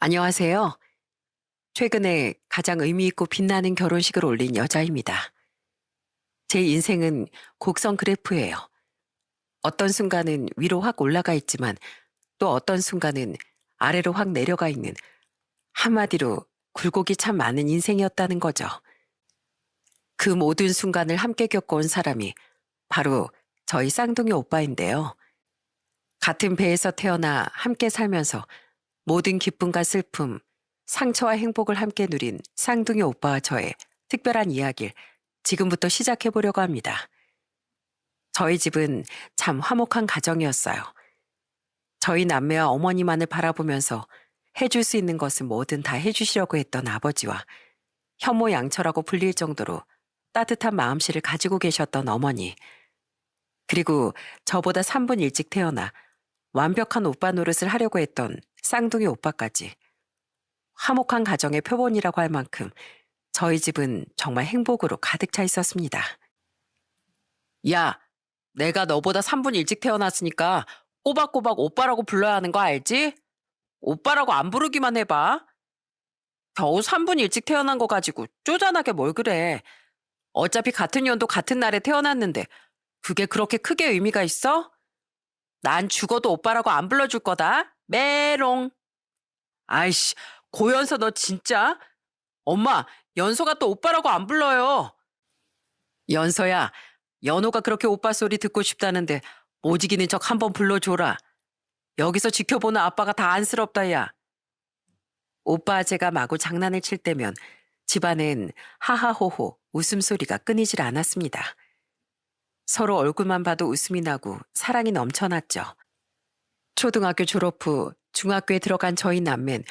안녕하세요. 최근에 가장 의미 있고 빛나는 결혼식을 올린 여자입니다. 제 인생은 곡선 그래프예요. 어떤 순간은 위로 확 올라가 있지만 또 어떤 순간은 아래로 확 내려가 있는, 한마디로 굴곡이 참 많은 인생이었다는 거죠. 그 모든 순간을 함께 겪어온 사람이 바로 저희 쌍둥이 오빠인데요. 같은 배에서 태어나 함께 살면서 모든 기쁨과 슬픔, 상처와 행복을 함께 누린 쌍둥이 오빠와 저의 특별한 이야기를 지금부터 시작해 보려고 합니다. 저희 집은 참 화목한 가정이었어요. 저희 남매와 어머니만을 바라보면서 해줄 수 있는 것은 뭐든 다 해주시려고 했던 아버지와 현모양처라고 불릴 정도로 따뜻한 마음씨를 가지고 계셨던 어머니, 그리고 저보다 3분 일찍 태어나 완벽한 오빠 노릇을 하려고 했던 쌍둥이 오빠까지, 화목한 가정의 표본이라고 할 만큼 저희 집은 정말 행복으로 가득 차 있었습니다. 야, 내가 너보다 3분 일찍 태어났으니까 꼬박꼬박 오빠라고 불러야 하는 거 알지? 오빠라고 안 부르기만 해봐. 겨우 3분 일찍 태어난 거 가지고 쪼잔하게 뭘 그래. 어차피 같은 연도 같은 날에 태어났는데 그게 그렇게 크게 의미가 있어? 난 죽어도 오빠라고 안 불러줄 거다. 메롱. 아이씨, 고연서 너 진짜? 엄마, 연서가 또 오빠라고 안 불러요. 연서야, 연호가 그렇게 오빠 소리 듣고 싶다는데 못 이기는 척 한번 불러줘라. 여기서 지켜보는 아빠가 다 안쓰럽다, 야. 오빠 제가 마구 장난을 칠 때면 집안엔 하하호호 웃음소리가 끊이질 않았습니다. 서로 얼굴만 봐도 웃음이 나고 사랑이 넘쳐났죠. 초등학교 졸업 후 중학교에 들어간 저희 남매는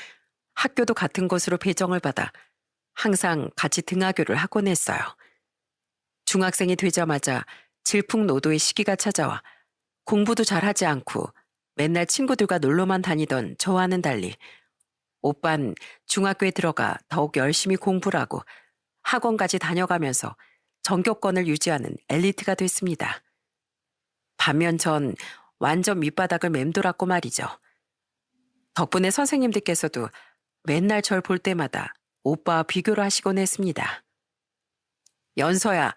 학교도 같은 곳으로 배정을 받아 항상 같이 등하교를 하곤 했어요. 중학생이 되자마자 질풍노도의 시기가 찾아와 공부도 잘하지 않고 맨날 친구들과 놀러만 다니던 저와는 달리 오빤 중학교에 들어가 더욱 열심히 공부를 하고 학원까지 다녀가면서 전교권을 유지하는 엘리트가 됐습니다. 반면 전 완전 밑바닥을 맴돌았고 말이죠. 덕분에 선생님들께서도 맨날 절 볼 때마다 오빠와 비교를 하시곤 했습니다. 연서야,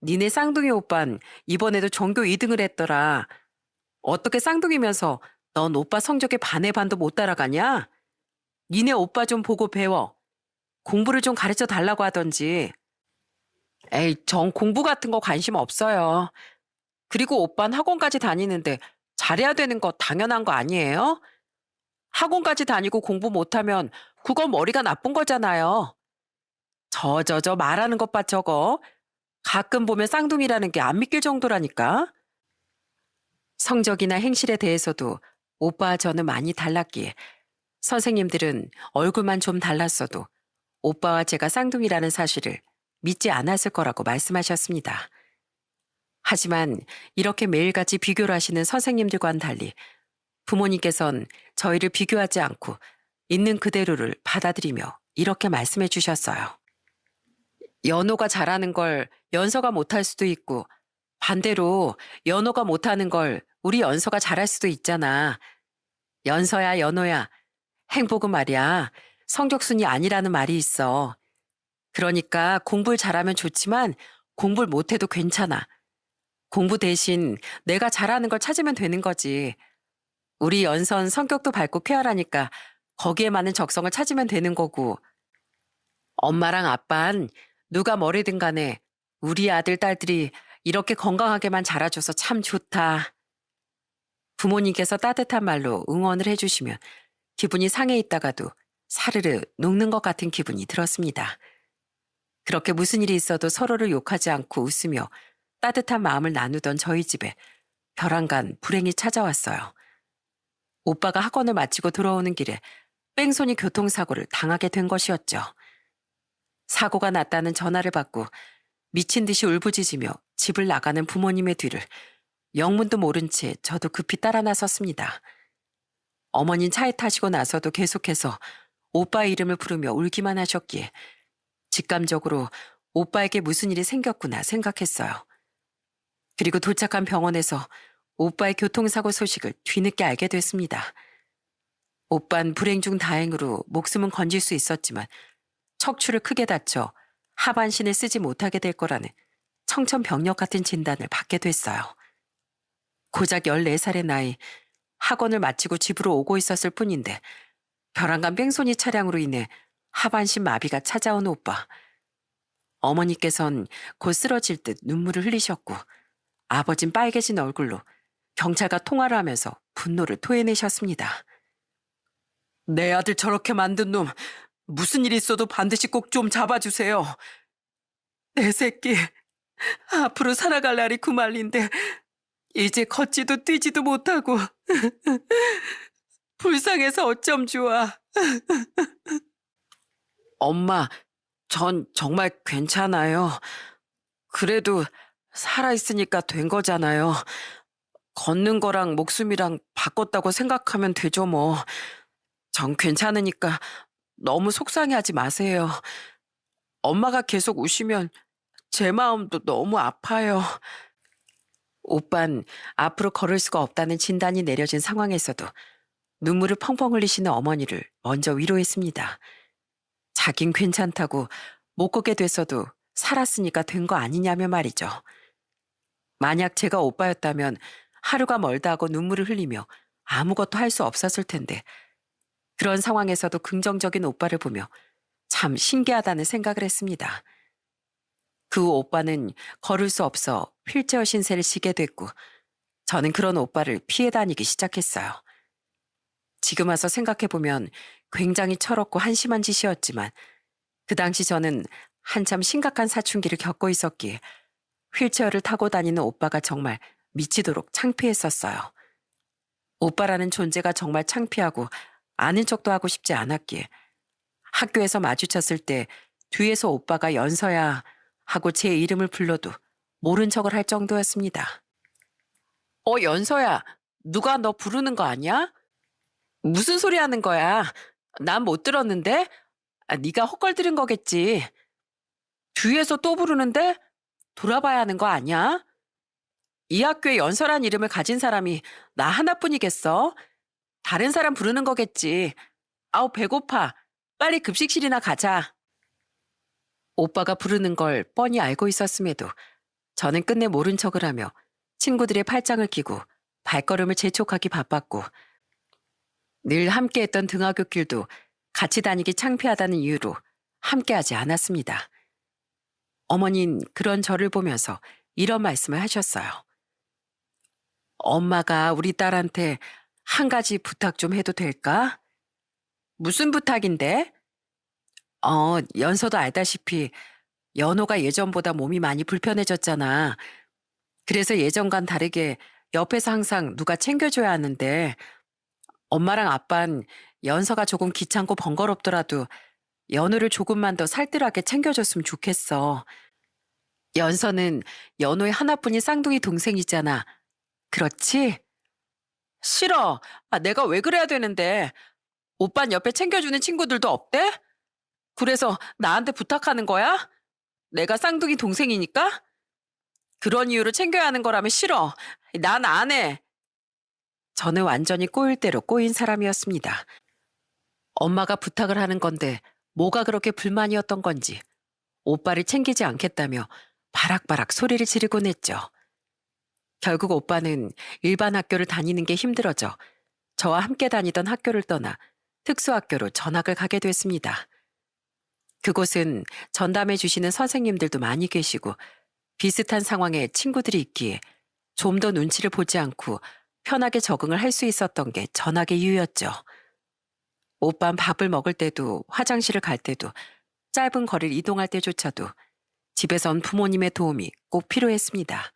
니네 쌍둥이 오빤 이번에도 전교 2등을 했더라. 어떻게 쌍둥이면서 넌 오빠 성적에 반의 반도 못 따라가냐? 니네 오빠 좀 보고 배워. 공부를 좀 가르쳐 달라고 하던지. 에이, 전 공부 같은 거 관심 없어요. 그리고 오빤 학원까지 다니는데 잘해야 되는 거 당연한 거 아니에요? 학원까지 다니고 공부 못하면 그건 머리가 나쁜 거잖아요. 저 말하는 것 봐 저거. 가끔 보면 쌍둥이라는 게 안 믿길 정도라니까. 성적이나 행실에 대해서도 오빠와 저는 많이 달랐기에 선생님들은 얼굴만 좀 달랐어도 오빠와 제가 쌍둥이라는 사실을 믿지 않았을 거라고 말씀하셨습니다. 하지만 이렇게 매일같이 비교를 하시는 선생님들과는 달리 부모님께선 저희를 비교하지 않고 있는 그대로를 받아들이며 이렇게 말씀해 주셨어요. 연호가 잘하는 걸 연서가 못할 수도 있고 반대로 연호가 못하는 걸 우리 연서가 잘할 수도 있잖아. 연서야, 연호야, 행복은 말이야. 성적순이 아니라는 말이 있어. 그러니까 공부를 잘하면 좋지만 공부를 못해도 괜찮아. 공부 대신 내가 잘하는 걸 찾으면 되는 거지. 우리 연선 성격도 밝고 쾌활하니까 거기에 맞는 적성을 찾으면 되는 거고. 엄마랑 아빤 누가 뭐래든 간에 우리 아들, 딸들이 이렇게 건강하게만 자라줘서 참 좋다. 부모님께서 따뜻한 말로 응원을 해주시면 기분이 상해 있다가도 사르르 녹는 것 같은 기분이 들었습니다. 그렇게 무슨 일이 있어도 서로를 욕하지 않고 웃으며 따뜻한 마음을 나누던 저희 집에 벼랑간 불행이 찾아왔어요. 오빠가 학원을 마치고 돌아오는 길에 뺑소니 교통사고를 당하게 된 것이었죠. 사고가 났다는 전화를 받고 미친 듯이 울부짖으며 집을 나가는 부모님의 뒤를 영문도 모른 채 저도 급히 따라 나섰습니다. 어머닌 차에 타시고 나서도 계속해서 오빠의 이름을 부르며 울기만 하셨기에 직감적으로 오빠에게 무슨 일이 생겼구나 생각했어요. 그리고 도착한 병원에서 오빠의 교통사고 소식을 뒤늦게 알게 됐습니다. 오빤 불행 중 다행으로 목숨은 건질 수 있었지만 척추를 크게 다쳐 하반신을 쓰지 못하게 될 거라는 청천벽력 같은 진단을 받게 됐어요. 고작 14살의 나이, 학원을 마치고 집으로 오고 있었을 뿐인데 벼랑간 뺑소니 차량으로 인해 하반신 마비가 찾아온 오빠. 어머니께선 곧 쓰러질 듯 눈물을 흘리셨고 아버진 빨개진 얼굴로 경찰과 통화를 하면서 분노를 토해내셨습니다. 내 아들 저렇게 만든 놈, 무슨 일 있어도 반드시 꼭 좀 잡아주세요. 내 새끼, 앞으로 살아갈 날이 구말린데 이제 걷지도 뛰지도 못하고 불쌍해서 어쩜 좋아. 엄마, 전 정말 괜찮아요. 그래도 살아있으니까 된 거잖아요. 걷는 거랑 목숨이랑 바꿨다고 생각하면 되죠 뭐. 전 괜찮으니까 너무 속상해하지 마세요. 엄마가 계속 우시면 제 마음도 너무 아파요. 오빤 앞으로 걸을 수가 없다는 진단이 내려진 상황에서도 눈물을 펑펑 흘리시는 어머니를 먼저 위로했습니다. 자긴 괜찮다고 못 걷게 됐어도 살았으니까 된 거 아니냐며 말이죠. 만약 제가 오빠였다면 하루가 멀다 하고 눈물을 흘리며 아무것도 할 수 없었을 텐데 그런 상황에서도 긍정적인 오빠를 보며 참 신기하다는 생각을 했습니다. 그 후 오빠는 걸을 수 없어 휠체어 신세를 지게 됐고 저는 그런 오빠를 피해 다니기 시작했어요. 지금 와서 생각해보면 굉장히 철없고 한심한 짓이었지만 그 당시 저는 한참 심각한 사춘기를 겪고 있었기에 휠체어를 타고 다니는 오빠가 정말 미치도록 창피했었어요. 오빠라는 존재가 정말 창피하고 아는 척도 하고 싶지 않았기에 학교에서 마주쳤을 때 뒤에서 오빠가 연서야 하고 제 이름을 불러도 모른 척을 할 정도였습니다. 연서야, 누가 너 부르는 거 아니야? 무슨 소리 하는 거야? 난 못 들었는데? 네가 헛걸 들은 거겠지. 뒤에서 또 부르는데? 돌아봐야 하는 거 아니야? 이 학교에 연서란 이름을 가진 사람이 나 하나뿐이겠어? 다른 사람 부르는 거겠지. 아우, 배고파. 빨리 급식실이나 가자. 오빠가 부르는 걸 뻔히 알고 있었음에도 저는 끝내 모른 척을 하며 친구들의 팔짱을 끼고 발걸음을 재촉하기 바빴고 늘 함께했던 등하교 길도 같이 다니기 창피하다는 이유로 함께하지 않았습니다. 어머닌 그런 저를 보면서 이런 말씀을 하셨어요. 엄마가 우리 딸한테 한 가지 부탁 좀 해도 될까? 무슨 부탁인데? 연서도 알다시피 연호가 예전보다 몸이 많이 불편해졌잖아. 그래서 예전과는 다르게 옆에서 항상 누가 챙겨줘야 하는데 엄마랑 아빤 연서가 조금 귀찮고 번거롭더라도 연호를 조금만 더 살뜰하게 챙겨줬으면 좋겠어. 연서는 연호의 하나뿐인 쌍둥이 동생이잖아. 그렇지? 싫어. 내가 왜 그래야 되는데. 오빤 옆에 챙겨주는 친구들도 없대? 그래서 나한테 부탁하는 거야? 내가 쌍둥이 동생이니까? 그런 이유로 챙겨야 하는 거라면 싫어. 난 안 해. 저는 완전히 꼬일 대로 꼬인 사람이었습니다. 엄마가 부탁을 하는 건데 뭐가 그렇게 불만이었던 건지 오빠를 챙기지 않겠다며 바락바락 소리를 지르곤 했죠. 결국 오빠는 일반 학교를 다니는 게 힘들어져 저와 함께 다니던 학교를 떠나 특수학교로 전학을 가게 됐습니다. 그곳은 전담해 주시는 선생님들도 많이 계시고 비슷한 상황에 친구들이 있기에 좀 더 눈치를 보지 않고 편하게 적응을 할 수 있었던 게 전학의 이유였죠. 오빤 밥을 먹을 때도 화장실을 갈 때도 짧은 거리를 이동할 때조차도 집에선 부모님의 도움이 꼭 필요했습니다.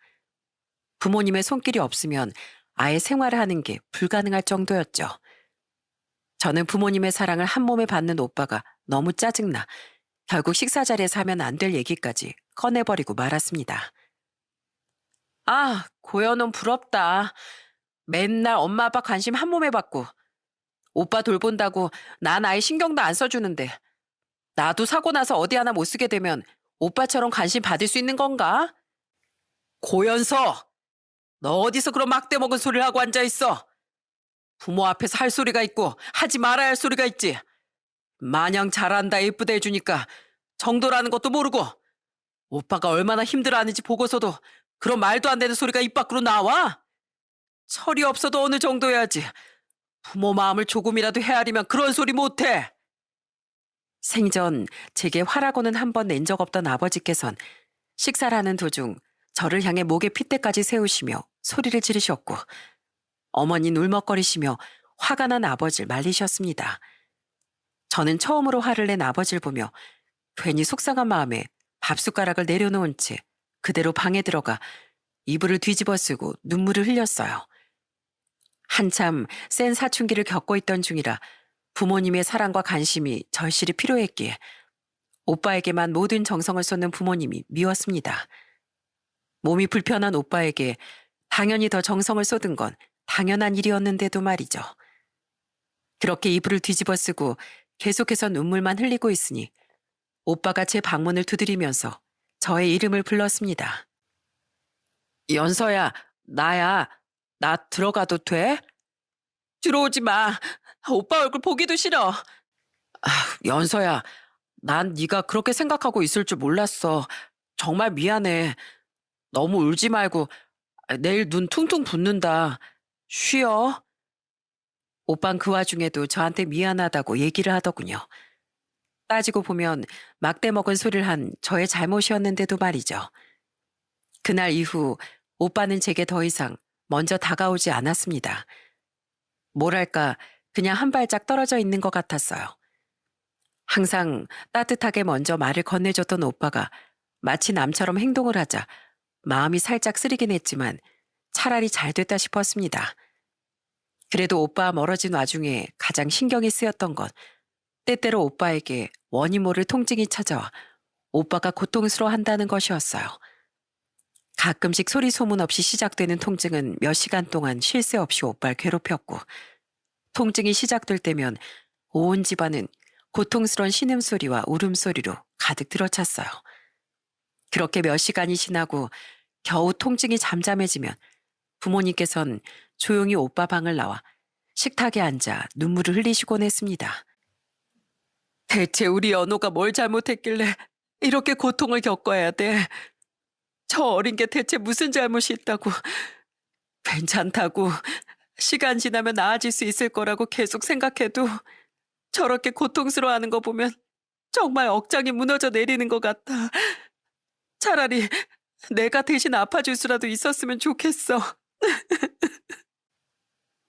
부모님의 손길이 없으면 아예 생활을 하는 게 불가능할 정도였죠. 저는 부모님의 사랑을 한 몸에 받는 오빠가 너무 짜증나 결국 식사 자리에서 하면 안 될 얘기까지 꺼내버리고 말았습니다. 고연원 부럽다. 맨날 엄마 아빠 관심 한 몸에 받고 오빠 돌본다고 난 아예 신경도 안 써주는데 나도 사고 나서 어디 하나 못 쓰게 되면 오빠처럼 관심 받을 수 있는 건가? 고연서! 너 어디서 그런 막대 먹은 소리를 하고 앉아있어? 부모 앞에서 할 소리가 있고 하지 말아야 할 소리가 있지. 마냥 잘한다 예쁘다 해주니까 정도라는 것도 모르고 오빠가 얼마나 힘들어하는지 보고서도 그런 말도 안 되는 소리가 입 밖으로 나와? 철이 없어도 어느 정도여야지. 부모 마음을 조금이라도 헤아리면 그런 소리 못해. 생전 제게 화라고는 한 번 낸 적 없던 아버지께선 식사를 하는 도중 저를 향해 목에 핏대까지 세우시며 소리를 지르셨고 어머니는 울먹거리시며 화가 난 아버지를 말리셨습니다. 저는 처음으로 화를 낸 아버지를 보며 괜히 속상한 마음에 밥숟가락을 내려놓은 채 그대로 방에 들어가 이불을 뒤집어 쓰고 눈물을 흘렸어요. 한참 센 사춘기를 겪고 있던 중이라 부모님의 사랑과 관심이 절실히 필요했기에 오빠에게만 모든 정성을 쏟는 부모님이 미웠습니다. 몸이 불편한 오빠에게 당연히 더 정성을 쏟은 건 당연한 일이었는데도 말이죠. 그렇게 이불을 뒤집어 쓰고 계속해서 눈물만 흘리고 있으니 오빠가 제 방문을 두드리면서 저의 이름을 불렀습니다. 연서야, 나야. 나 들어가도 돼? 들어오지 마. 오빠 얼굴 보기도 싫어. 연서야, 난 네가 그렇게 생각하고 있을 줄 몰랐어. 정말 미안해. 너무 울지 말고 내일 눈 퉁퉁 붓는다. 쉬어. 오빤 그 와중에도 저한테 미안하다고 얘기를 하더군요. 따지고 보면 막대 먹은 소리를 한 저의 잘못이었는데도 말이죠. 그날 이후 오빠는 제게 더 이상 먼저 다가오지 않았습니다. 뭐랄까 그냥 한 발짝 떨어져 있는 것 같았어요. 항상 따뜻하게 먼저 말을 건네줬던 오빠가 마치 남처럼 행동을 하자 마음이 살짝 쓰리긴 했지만 차라리 잘 됐다 싶었습니다. 그래도 오빠와 멀어진 와중에 가장 신경이 쓰였던 건 때때로 오빠에게 원인 모를 통증이 찾아와 오빠가 고통스러워한다는 것이었어요. 가끔씩 소리 소문 없이 시작되는 통증은 몇 시간 동안 쉴 새 없이 오빠를 괴롭혔고 통증이 시작될 때면 온 집안은 고통스러운 신음소리와 울음소리로 가득 들어찼어요. 그렇게 몇 시간이 지나고 겨우 통증이 잠잠해지면 부모님께선 조용히 오빠 방을 나와 식탁에 앉아 눈물을 흘리시곤 했습니다. 대체 우리 연호가 뭘 잘못했길래 이렇게 고통을 겪어야 돼? 저 어린 게 대체 무슨 잘못이 있다고? 괜찮다고 시간 지나면 나아질 수 있을 거라고 계속 생각해도 저렇게 고통스러워하는 거 보면 정말 억장이 무너져 내리는 것 같아. 차라리 내가 대신 아파줄 수라도 있었으면 좋겠어.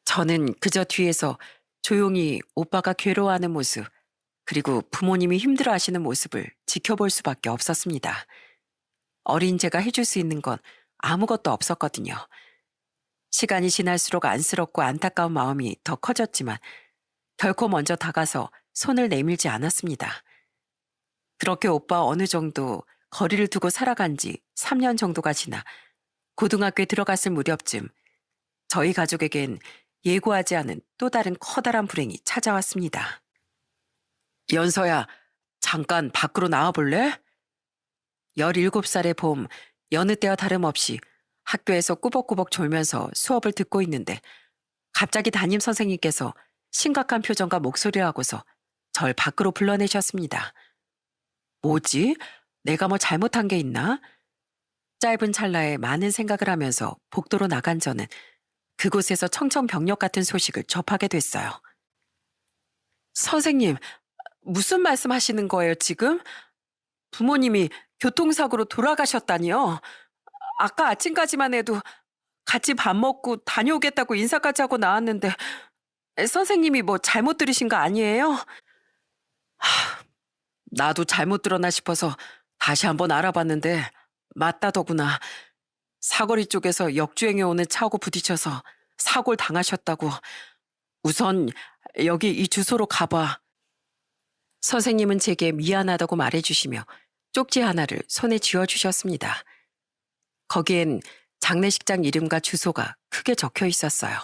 저는 그저 뒤에서 조용히 오빠가 괴로워하는 모습, 그리고 부모님이 힘들어하시는 모습을 지켜볼 수밖에 없었습니다. 어린 제가 해줄 수 있는 건 아무것도 없었거든요. 시간이 지날수록 안쓰럽고 안타까운 마음이 더 커졌지만 결코 먼저 다가서 손을 내밀지 않았습니다. 그렇게 오빠 어느 정도 거리를 두고 살아간 지 3년 정도가 지나 고등학교에 들어갔을 무렵쯤 저희 가족에겐 예고하지 않은 또 다른 커다란 불행이 찾아왔습니다. 연서야, 잠깐 밖으로 나와볼래? 17살의 봄, 여느 때와 다름없이 학교에서 꾸벅꾸벅 졸면서 수업을 듣고 있는데 갑자기 담임 선생님께서 심각한 표정과 목소리를 하고서 절 밖으로 불러내셨습니다. 뭐지? 내가 뭐 잘못한 게 있나? 짧은 찰나에 많은 생각을 하면서 복도로 나간 저는 그곳에서 청천벽력 같은 소식을 접하게 됐어요. 선생님, 무슨 말씀 하시는 거예요, 지금? 부모님이 교통사고로 돌아가셨다니요? 아까 아침까지만 해도 같이 밥 먹고 다녀오겠다고 인사까지 하고 나왔는데 선생님이 뭐 잘못 들으신 거 아니에요? 나도 잘못 들었나 싶어서 다시 한번 알아봤는데 맞다더구나. 사거리 쪽에서 역주행해 오는 차하고 부딪혀서 사고를 당하셨다고. 우선 여기 이 주소로 가봐. 선생님은 제게 미안하다고 말해주시며 쪽지 하나를 손에 쥐어주셨습니다. 거기엔 장례식장 이름과 주소가 크게 적혀 있었어요.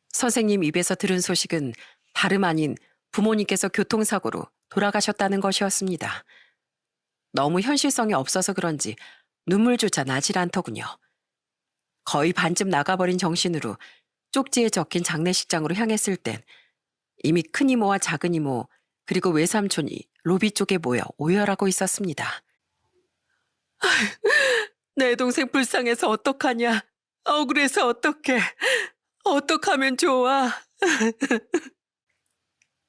선생님 입에서 들은 소식은 다름 아닌 부모님께서 교통사고로 돌아가셨다는 것이었습니다. 너무 현실성이 없어서 그런지 눈물조차 나질 않더군요. 거의 반쯤 나가버린 정신으로 쪽지에 적힌 장례식장으로 향했을 땐 이미 큰이모와 작은이모 그리고 외삼촌이 로비 쪽에 모여 오열하고 있었습니다. 내 동생 불쌍해서 어떡하냐. 억울해서 어떡해. 어떡하면 좋아.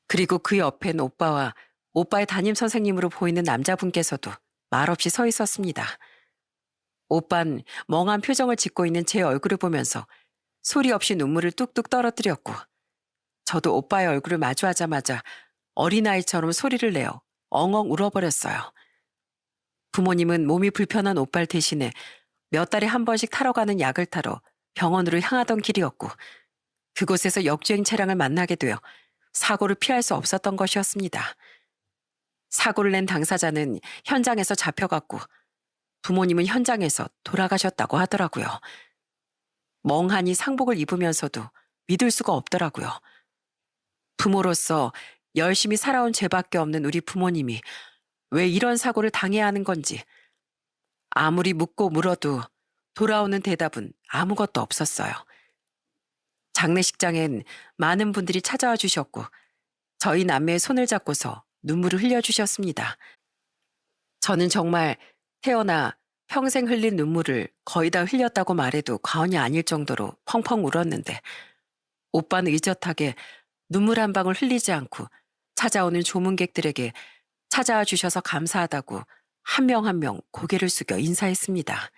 그리고 그 옆엔 오빠와 오빠의 담임 선생님으로 보이는 남자분께서도 말없이 서 있었습니다. 오빤 멍한 표정을 짓고 있는 제 얼굴을 보면서 소리 없이 눈물을 뚝뚝 떨어뜨렸고, 저도 오빠의 얼굴을 마주하자마자 어린아이처럼 소리를 내어 엉엉 울어버렸어요. 부모님은 몸이 불편한 오빠를 대신해 몇 달에 한 번씩 타러 가는 약을 타러 병원으로 향하던 길이었고, 그곳에서 역주행 차량을 만나게 되어 사고를 피할 수 없었던 것이었습니다. 사고를 낸 당사자는 현장에서 잡혀갔고, 부모님은 현장에서 돌아가셨다고 하더라고요. 멍하니 상복을 입으면서도 믿을 수가 없더라고요. 부모로서 열심히 살아온 죄밖에 없는 우리 부모님이 왜 이런 사고를 당해야 하는 건지, 아무리 묻고 물어도 돌아오는 대답은 아무것도 없었어요. 장례식장엔 많은 분들이 찾아와 주셨고, 저희 남매의 손을 잡고서 눈물을 흘려주셨습니다. 저는 정말 태어나 평생 흘린 눈물을 거의 다 흘렸다고 말해도 과언이 아닐 정도로 펑펑 울었는데, 오빠는 의젓하게 눈물 한 방울 흘리지 않고 찾아오는 조문객들에게 찾아와 주셔서 감사하다고 한 명 한 명 고개를 숙여 인사했습니다.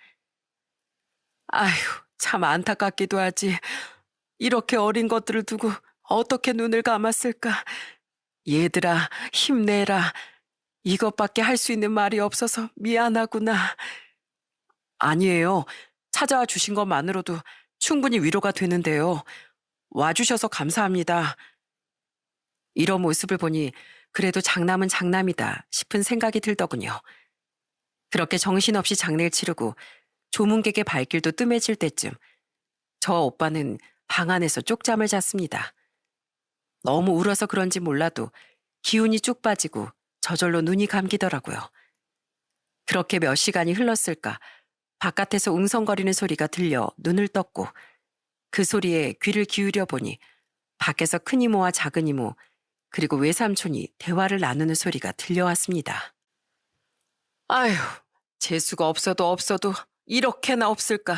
아휴, 참 안타깝기도 하지. 이렇게 어린 것들을 두고 어떻게 눈을 감았을까. 얘들아, 힘내라. 이것밖에 할 수 있는 말이 없어서 미안하구나. 아니에요. 찾아와 주신 것만으로도 충분히 위로가 되는데요. 와주셔서 감사합니다. 이런 모습을 보니 그래도 장남은 장남이다 싶은 생각이 들더군요. 그렇게 정신없이 장례를 치르고 조문객의 발길도 뜸해질 때쯤 저 오빠는 방 안에서 쪽잠을 잤습니다. 너무 울어서 그런지 몰라도 기운이 쭉 빠지고 저절로 눈이 감기더라고요. 그렇게 몇 시간이 흘렀을까 바깥에서 웅성거리는 소리가 들려 눈을 떴고, 그 소리에 귀를 기울여 보니 밖에서 큰이모와 작은이모 그리고 외삼촌이 대화를 나누는 소리가 들려왔습니다. 아휴, 재수가 없어도 이렇게나 없을까.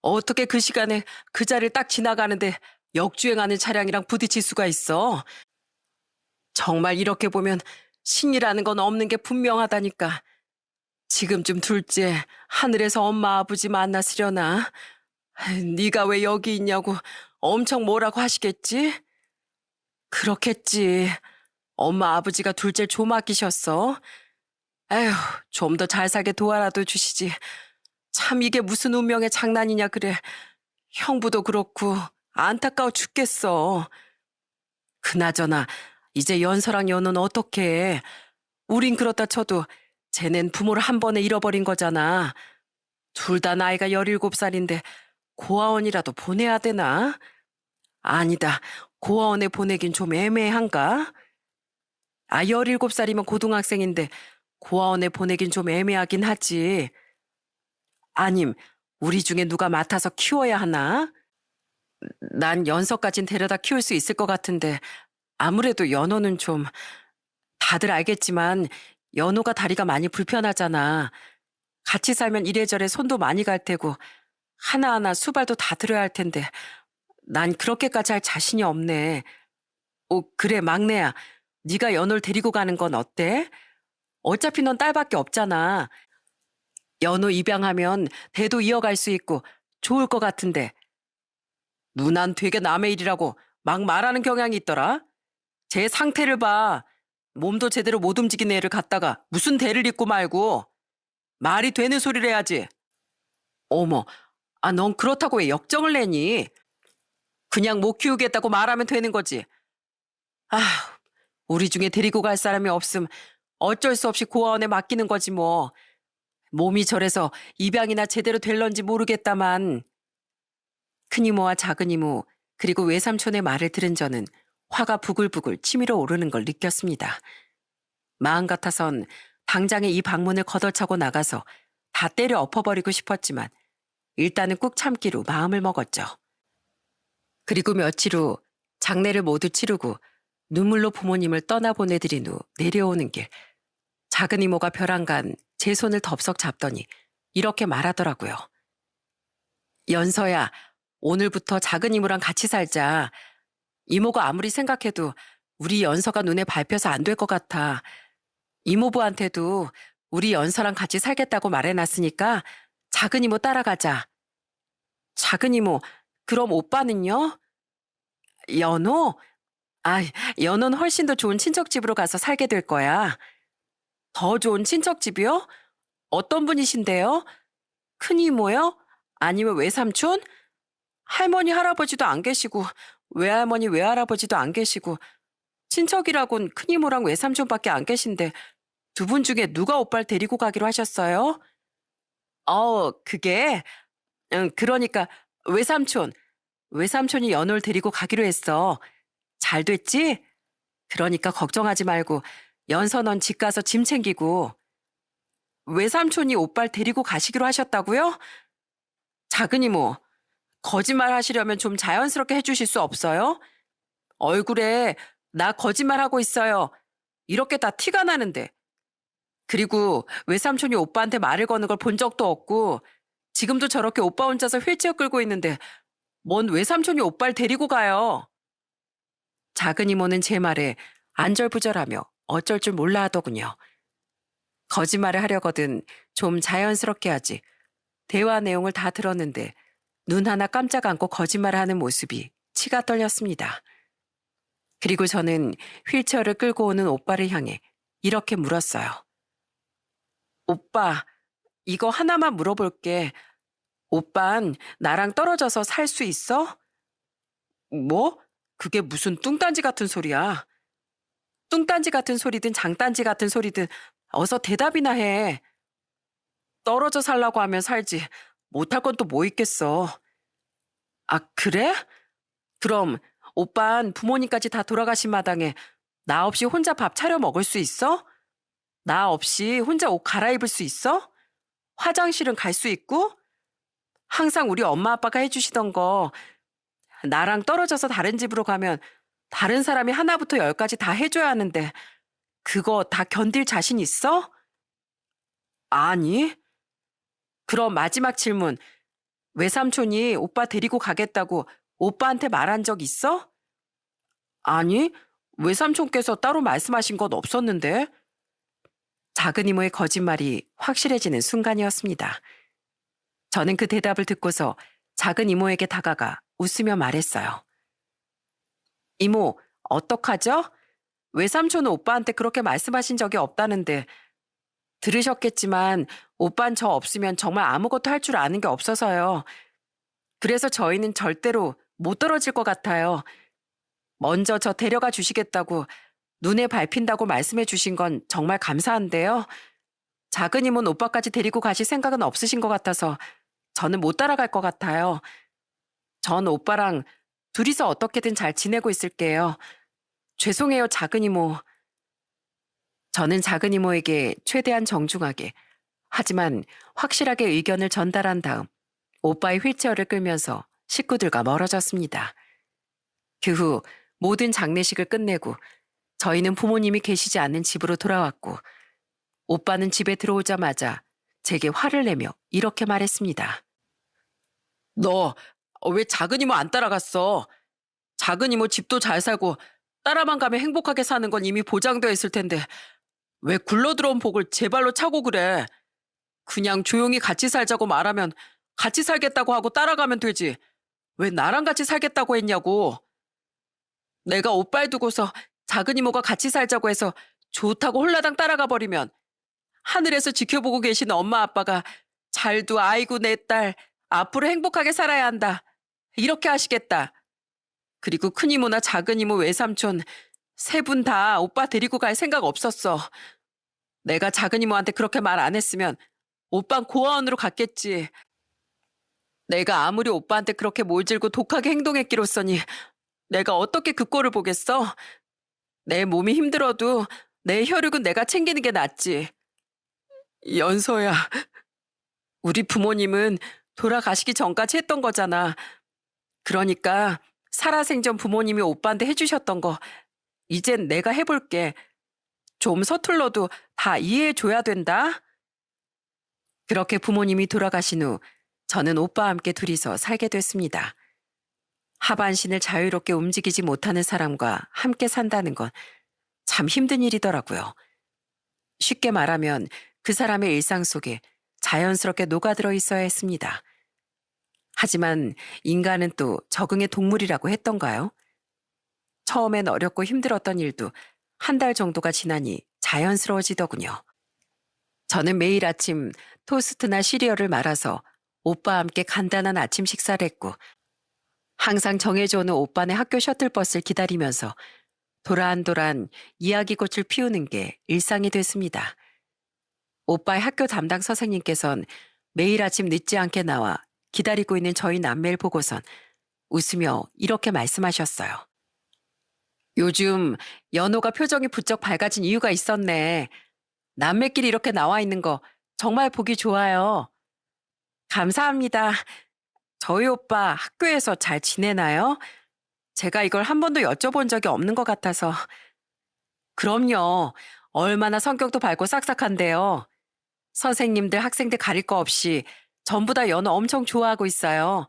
어떻게 그 시간에 그 자리를 딱 지나가는데 역주행하는 차량이랑 부딪힐 수가 있어. 정말 이렇게 보면 신이라는 건 없는 게 분명하다니까. 지금쯤 둘째 하늘에서 엄마 아버지 만났으려나. 네가 왜 여기 있냐고 엄청 뭐라고 하시겠지? 그렇겠지. 엄마 아버지가 둘째 조 맡기셨어. 에휴, 좀 더 잘 살게 도와라도 주시지. 참 이게 무슨 운명의 장난이냐 그래. 형부도 그렇고 안타까워 죽겠어. 그나저나 이제 연서랑 연우는 어떡해. 우린 그렇다 쳐도 쟤넨 부모를 한 번에 잃어버린 거잖아. 둘 다 나이가 17살인데 고아원이라도 보내야 되나? 아니다. 고아원에 보내긴 좀 애매한가? 17살이면 고등학생인데 고아원에 보내긴 좀 애매하긴 하지. 아님, 우리 중에 누가 맡아서 키워야 하나? 난 연서까진 데려다 키울 수 있을 것 같은데 아무래도 연호는 좀. 다들 알겠지만 연호가 다리가 많이 불편하잖아. 같이 살면 이래저래 손도 많이 갈 테고 하나하나 수발도 다 들어야 할 텐데 난 그렇게까지 할 자신이 없네. 그래 막내야. 네가 연호를 데리고 가는 건 어때? 어차피 넌 딸밖에 없잖아. 연호 입양하면 대도 이어갈 수 있고 좋을 것 같은데. 누난 되게 남의 일이라고 막 말하는 경향이 있더라. 제 상태를 봐. 몸도 제대로 못 움직이는 애를 갖다가 무슨 대를 잇고 말고. 말이 되는 소리를 해야지. 어머, 넌 그렇다고 왜 역정을 내니? 그냥 못 키우겠다고 말하면 되는 거지. 아, 우리 중에 데리고 갈 사람이 없음 어쩔 수 없이 고아원에 맡기는 거지 뭐. 몸이 저래서 입양이나 제대로 될런지 모르겠다만. 큰이모와 작은이모 그리고 외삼촌의 말을 들은 저는 화가 부글부글 치밀어 오르는 걸 느꼈습니다. 마음 같아선 당장에 이 방문을 걷어차고 나가서 다 때려 엎어버리고 싶었지만 일단은 꾹 참기로 마음을 먹었죠. 그리고 며칠 후 장례를 모두 치르고 눈물로 부모님을 떠나보내드린 후 내려오는 길, 작은 이모가 벼랑간 제 손을 덥석 잡더니 이렇게 말하더라고요. 연서야, 오늘부터 작은 이모랑 같이 살자. 이모가 아무리 생각해도 우리 연서가 눈에 밟혀서 안 될 것 같아. 이모부한테도 우리 연서랑 같이 살겠다고 말해놨으니까 작은 이모 따라가자. 작은 이모, 그럼 오빠는요? 연호? 아, 연호는 훨씬 더 좋은 친척집으로 가서 살게 될 거야. 더 좋은 친척집이요? 어떤 분이신데요? 큰 이모요? 아니면 외삼촌? 할머니, 할아버지도 안 계시고, 외할머니, 외할아버지도 안 계시고, 친척이라곤 큰 이모랑 외삼촌밖에 안 계신데, 두 분 중에 누가 오빠를 데리고 가기로 하셨어요? 그게, 그러니까, 외삼촌. 외삼촌이 연호를 데리고 가기로 했어. 잘 됐지? 그러니까 걱정하지 말고, 연서 넌 집 가서 짐 챙기고, 외삼촌이 오빠를 데리고 가시기로 하셨다고요? 작은 이모, 거짓말 하시려면 좀 자연스럽게 해주실 수 없어요? 얼굴에 나 거짓말하고 있어요. 이렇게 다 티가 나는데. 그리고 외삼촌이 오빠한테 말을 거는 걸 본 적도 없고 지금도 저렇게 오빠 혼자서 휠체어 끌고 있는데 뭔 외삼촌이 오빠를 데리고 가요. 작은 이모는 제 말에 안절부절하며 어쩔 줄 몰라 하더군요. 거짓말을 하려거든 좀 자연스럽게 하지. 대화 내용을 다 들었는데 눈 하나 깜짝 않고 거짓말을 하는 모습이 치가 떨렸습니다. 그리고 저는 휠체어를 끌고 오는 오빠를 향해 이렇게 물었어요. 오빠, 이거 하나만 물어볼게. 오빤 나랑 떨어져서 살 수 있어? 뭐? 그게 무슨 뚱딴지 같은 소리야. 뚱딴지 같은 소리든 장딴지 같은 소리든 어서 대답이나 해. 떨어져 살라고 하면 살지. 못할 건 또 뭐 있겠어. 아, 그래? 그럼 오빤 부모님까지 다 돌아가신 마당에 나 없이 혼자 밥 차려 먹을 수 있어? 나 없이 혼자 옷 갈아입을 수 있어? 화장실은 갈 수 있고? 항상 우리 엄마 아빠가 해주시던 거 나랑 떨어져서 다른 집으로 가면 다른 사람이 하나부터 열까지 다 해줘야 하는데 그거 다 견딜 자신 있어? 아니. 그럼 마지막 질문. 외삼촌이 오빠 데리고 가겠다고 오빠한테 말한 적 있어? 아니. 외삼촌께서 따로 말씀하신 건 없었는데. 작은 이모의 거짓말이 확실해지는 순간이었습니다. 저는 그 대답을 듣고서 작은 이모에게 다가가 웃으며 말했어요. 이모, 어떡하죠? 외삼촌은 오빠한테 그렇게 말씀하신 적이 없다는데 들으셨겠지만 오빤 저 없으면 정말 아무것도 할 줄 아는 게 없어서요. 그래서 저희는 절대로 못 떨어질 것 같아요. 먼저 저 데려가 주시겠다고 눈에 밟힌다고 말씀해 주신 건 정말 감사한데요. 작은 이모는 오빠까지 데리고 가실 생각은 없으신 것 같아서 저는 못 따라갈 것 같아요. 전 오빠랑 둘이서 어떻게든 잘 지내고 있을게요. 죄송해요, 작은 이모. 저는 작은 이모에게 최대한 정중하게, 하지만 확실하게 의견을 전달한 다음 오빠의 휠체어를 끌면서 식구들과 멀어졌습니다. 그 후 모든 장례식을 끝내고 저희는 부모님이 계시지 않는 집으로 돌아왔고 오빠는 집에 들어오자마자 제게 화를 내며 이렇게 말했습니다. 너 왜 작은 이모 안 따라갔어? 작은 이모 집도 잘 살고 따라만 가면 행복하게 사는 건 이미 보장되어 있을 텐데 왜 굴러들어온 복을 제 발로 차고 그래? 그냥 조용히 같이 살자고 말하면 같이 살겠다고 하고 따라가면 되지. 왜 나랑 같이 살겠다고 했냐고. 내가 오빠를 두고서 작은 이모가 같이 살자고 해서 좋다고 홀라당 따라가 버리면 하늘에서 지켜보고 계신 엄마 아빠가 잘도 아이고 내 딸 앞으로 행복하게 살아야 한다. 이렇게 하시겠다. 그리고 큰 이모나 작은 이모 외삼촌 세 분 다 오빠 데리고 갈 생각 없었어. 내가 작은 이모한테 그렇게 말 안 했으면 오빤 고아원으로 갔겠지. 내가 아무리 오빠한테 그렇게 몰질고 독하게 행동했기로써니 내가 어떻게 그 꼴을 보겠어? 내 몸이 힘들어도 내 혈육은 내가 챙기는 게 낫지. 연서야, 우리 부모님은 돌아가시기 전까지 했던 거잖아. 그러니까 살아생전 부모님이 오빠한테 해주셨던 거 이젠 내가 해볼게. 좀 서툴러도 다 이해해줘야 된다. 그렇게 부모님이 돌아가신 후 저는 오빠와 함께 둘이서 살게 됐습니다. 하반신을 자유롭게 움직이지 못하는 사람과 함께 산다는 건 참 힘든 일이더라고요. 쉽게 말하면 그 사람의 일상 속에 자연스럽게 녹아들어 있어야 했습니다. 하지만 인간은 또 적응의 동물이라고 했던가요? 처음엔 어렵고 힘들었던 일도 한 달 정도가 지나니 자연스러워지더군요. 저는 매일 아침 토스트나 시리얼을 말아서 오빠와 함께 간단한 아침 식사를 했고 항상 정해져 오는 오빠네 학교 셔틀버스를 기다리면서 도란도란 이야기꽃을 피우는 게 일상이 됐습니다. 오빠의 학교 담당 선생님께선 매일 아침 늦지 않게 나와 기다리고 있는 저희 남매를 보고선 웃으며 이렇게 말씀하셨어요. 요즘 연호가 표정이 부쩍 밝아진 이유가 있었네. 남매끼리 이렇게 나와 있는 거 정말 보기 좋아요. 감사합니다. 저희 오빠 학교에서 잘 지내나요? 제가 이걸 한 번도 여쭤본 적이 없는 것 같아서. 그럼요. 얼마나 성격도 밝고 싹싹한데요. 선생님들, 학생들 가릴 거 없이 전부 다 연호 엄청 좋아하고 있어요.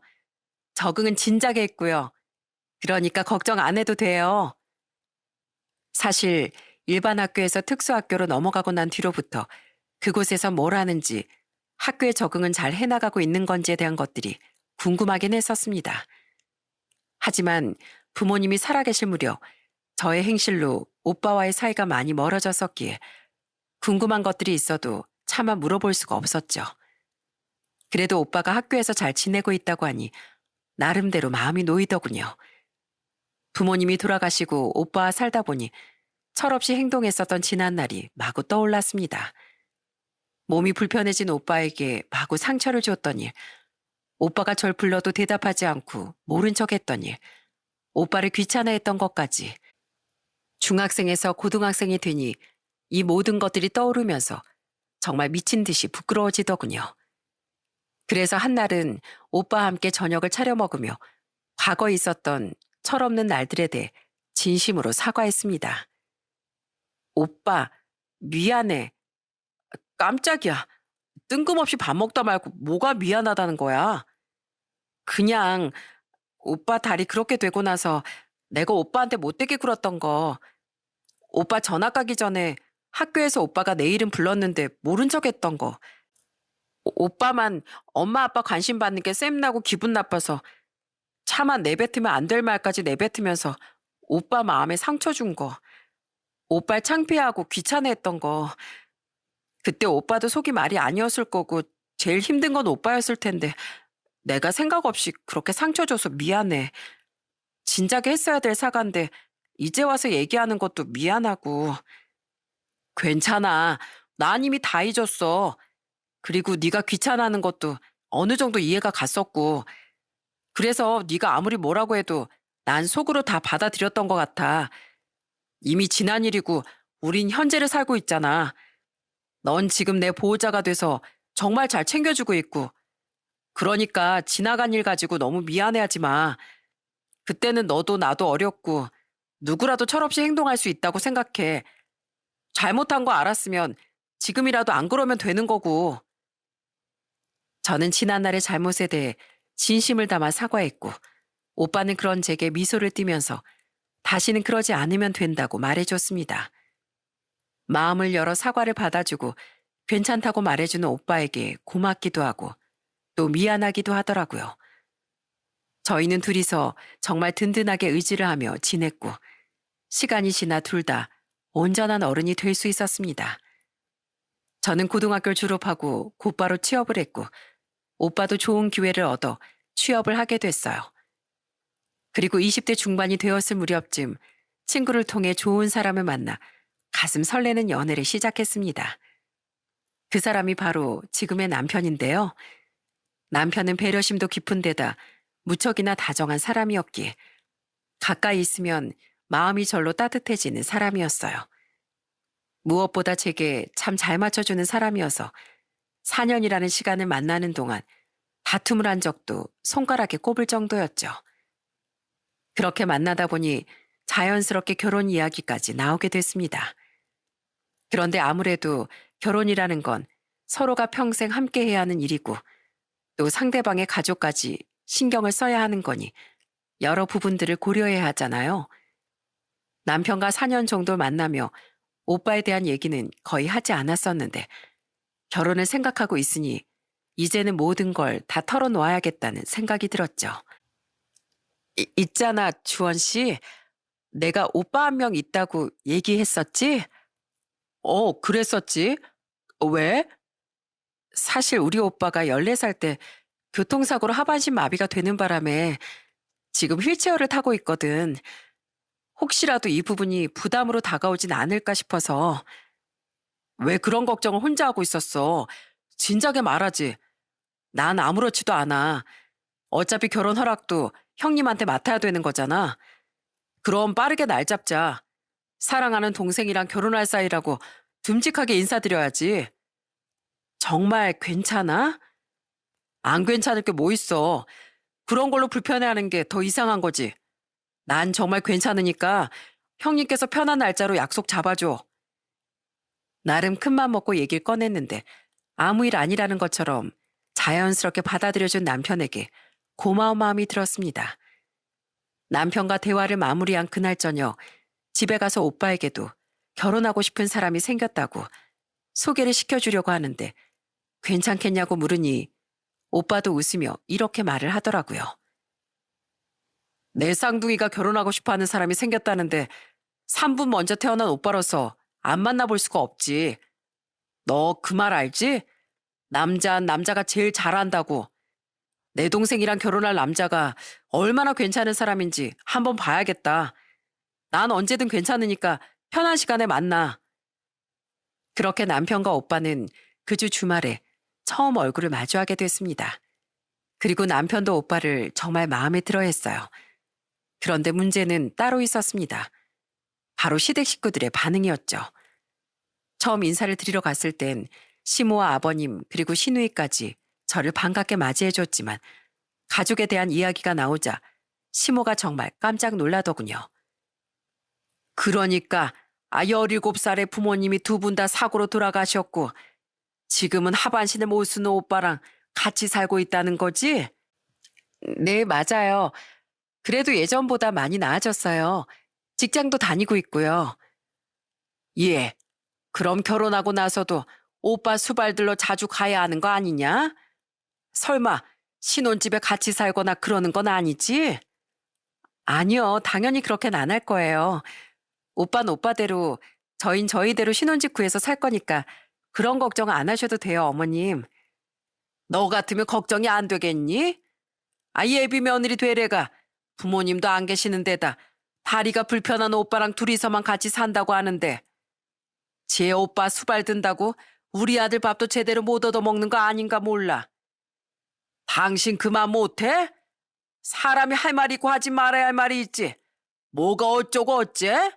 적응은 진작에 했고요. 그러니까 걱정 안 해도 돼요. 사실 일반 학교에서 특수학교로 넘어가고 난 뒤로부터 그곳에서 뭘 하는지 학교에 적응은 잘 해나가고 있는 건지에 대한 것들이 궁금하긴 했었습니다. 하지만 부모님이 살아계실 무렵 저의 행실로 오빠와의 사이가 많이 멀어졌었기에 궁금한 것들이 있어도 차마 물어볼 수가 없었죠. 그래도 오빠가 학교에서 잘 지내고 있다고 하니 나름대로 마음이 놓이더군요. 부모님이 돌아가시고 오빠와 살다 보니 철없이 행동했었던 지난 날이 마구 떠올랐습니다. 몸이 불편해진 오빠에게 마구 상처를 줬던 일, 오빠가 절 불러도 대답하지 않고 모른 척 했던 일, 오빠를 귀찮아했던 것까지 중학생에서 고등학생이 되니 이 모든 것들이 떠오르면서 정말 미친 듯이 부끄러워지더군요. 그래서 한날은 오빠와 함께 저녁을 차려 먹으며 과거에 있었던 철없는 날들에 대해 진심으로 사과했습니다. 오빠, 미안해. 깜짝이야. 뜬금없이 밥 먹다 말고 뭐가 미안하다는 거야? 그냥 오빠 다리 그렇게 되고 나서 내가 오빠한테 못되게 굴었던 거. 오빠 전학 가기 전에 학교에서 오빠가 내 이름 불렀는데 모른 척 했던 거. 오빠만 엄마 아빠 관심 받는 게 쌤나고 기분 나빠서 차마 내뱉으면 안 될 말까지 내뱉으면서 오빠 마음에 상처 준 거. 오빠를 창피하고 귀찮아했던 거. 그때 오빠도 속이 말이 아니었을 거고 제일 힘든 건 오빠였을 텐데 내가 생각 없이 그렇게 상처 줘서 미안해. 진작에 했어야 될 사과인데 이제 와서 얘기하는 것도 미안하고. 괜찮아. 난 이미 다 잊었어. 그리고 네가 귀찮아하는 것도 어느 정도 이해가 갔었고. 그래서 네가 아무리 뭐라고 해도 난 속으로 다 받아들였던 것 같아. 이미 지난 일이고 우린 현재를 살고 있잖아. 넌 지금 내 보호자가 돼서 정말 잘 챙겨주고 있고. 그러니까 지나간 일 가지고 너무 미안해하지 마. 그때는 너도 나도 어렸고 누구라도 철없이 행동할 수 있다고 생각해. 잘못한 거 알았으면 지금이라도 안 그러면 되는 거고. 저는 지난날의 잘못에 대해 진심을 담아 사과했고 오빠는 그런 제게 미소를 띠면서 다시는 그러지 않으면 된다고 말해줬습니다. 마음을 열어 사과를 받아주고 괜찮다고 말해주는 오빠에게 고맙기도 하고 또 미안하기도 하더라고요. 저희는 둘이서 정말 든든하게 의지를 하며 지냈고 시간이 지나 둘 다 온전한 어른이 될 수 있었습니다. 저는 고등학교를 졸업하고 곧바로 취업을 했고 오빠도 좋은 기회를 얻어 취업을 하게 됐어요. 그리고 20대 중반이 되었을 무렵쯤 친구를 통해 좋은 사람을 만나 가슴 설레는 연애를 시작했습니다. 그 사람이 바로 지금의 남편인데요. 남편은 배려심도 깊은 데다 무척이나 다정한 사람이었기에 가까이 있으면 마음이 절로 따뜻해지는 사람이었어요. 무엇보다 제게 참 잘 맞춰주는 사람이어서 4년이라는 시간을 만나는 동안 다툼을 한 적도 손가락에 꼽을 정도였죠. 그렇게 만나다 보니 자연스럽게 결혼 이야기까지 나오게 됐습니다. 그런데 아무래도 결혼이라는 건 서로가 평생 함께 해야 하는 일이고 또 상대방의 가족까지 신경을 써야 하는 거니 여러 부분들을 고려해야 하잖아요. 남편과 4년 정도 만나며 오빠에 대한 얘기는 거의 하지 않았었는데 결혼을 생각하고 있으니 이제는 모든 걸 다 털어놓아야겠다는 생각이 들었죠. 있잖아, 주원 씨. 내가 오빠 한 명 있다고 얘기했었지? 그랬었지. 왜? 사실 우리 오빠가 14살 때 교통사고로 하반신 마비가 되는 바람에 지금 휠체어를 타고 있거든. 혹시라도 이 부분이 부담으로 다가오진 않을까 싶어서. 왜 그런 걱정을 혼자 하고 있었어? 진작에 말하지. 난 아무렇지도 않아. 어차피 결혼 허락도 형님한테 맡아야 되는 거잖아. 그럼 빠르게 날 잡자. 사랑하는 동생이랑 결혼할 사이라고 듬직하게 인사드려야지. 정말 괜찮아? 안 괜찮을 게 뭐 있어. 그런 걸로 불편해하는 게 더 이상한 거지. 난 정말 괜찮으니까 형님께서 편한 날짜로 약속 잡아줘. 나름 큰맘 먹고 얘기를 꺼냈는데 아무 일 아니라는 것처럼 자연스럽게 받아들여준 남편에게 고마운 마음이 들었습니다. 남편과 대화를 마무리한 그날 저녁 집에 가서 오빠에게도 결혼하고 싶은 사람이 생겼다고 소개를 시켜주려고 하는데 괜찮겠냐고 물으니 오빠도 웃으며 이렇게 말을 하더라고요. 내 쌍둥이가 결혼하고 싶어하는 사람이 생겼다는데 3분 먼저 태어난 오빠로서 안 만나볼 수가 없지. 너 그 말 알지? 남자는 남자가 제일 잘한다고. 내 동생이랑 결혼할 남자가 얼마나 괜찮은 사람인지 한번 봐야겠다. 난 언제든 괜찮으니까 편한 시간에 만나. 그렇게 남편과 오빠는 그 주 주말에 처음 얼굴을 마주하게 됐습니다. 그리고 남편도 오빠를 정말 마음에 들어 했어요. 그런데 문제는 따로 있었습니다. 바로 시댁 식구들의 반응이었죠. 처음 인사를 드리러 갔을 땐 시모와 아버님 그리고 시누이까지 저를 반갑게 맞이해줬지만 가족에 대한 이야기가 나오자 시모가 정말 깜짝 놀라더군요. 그러니까 17살에 부모님이 두 분 다 사고로 돌아가셨고 지금은 하반신을 못 쓰는 오빠랑 같이 살고 있다는 거지? 네, 맞아요. 그래도 예전보다 많이 나아졌어요. 직장도 다니고 있고요. 예, 그럼 결혼하고 나서도 오빠 수발들로 자주 가야 하는 거 아니냐? 설마 신혼집에 같이 살거나 그러는 건 아니지? 아니요, 당연히 그렇게는 안 할 거예요. 오빠는 오빠대로, 저흰 저희대로 신혼집 구해서 살 거니까 그런 걱정 안 하셔도 돼요, 어머님. 너 같으면 걱정이 안 되겠니? 예비 며느리 되래가 부모님도 안 계시는 데다 다리가 불편한 오빠랑 둘이서만 같이 산다고 하는데 제 오빠 수발 든다고 우리 아들 밥도 제대로 못 얻어먹는 거 아닌가 몰라. 당신 그만 못해? 사람이 할 말 있고 하지 말아야 할 말이 있지. 뭐가 어쩌고 어째?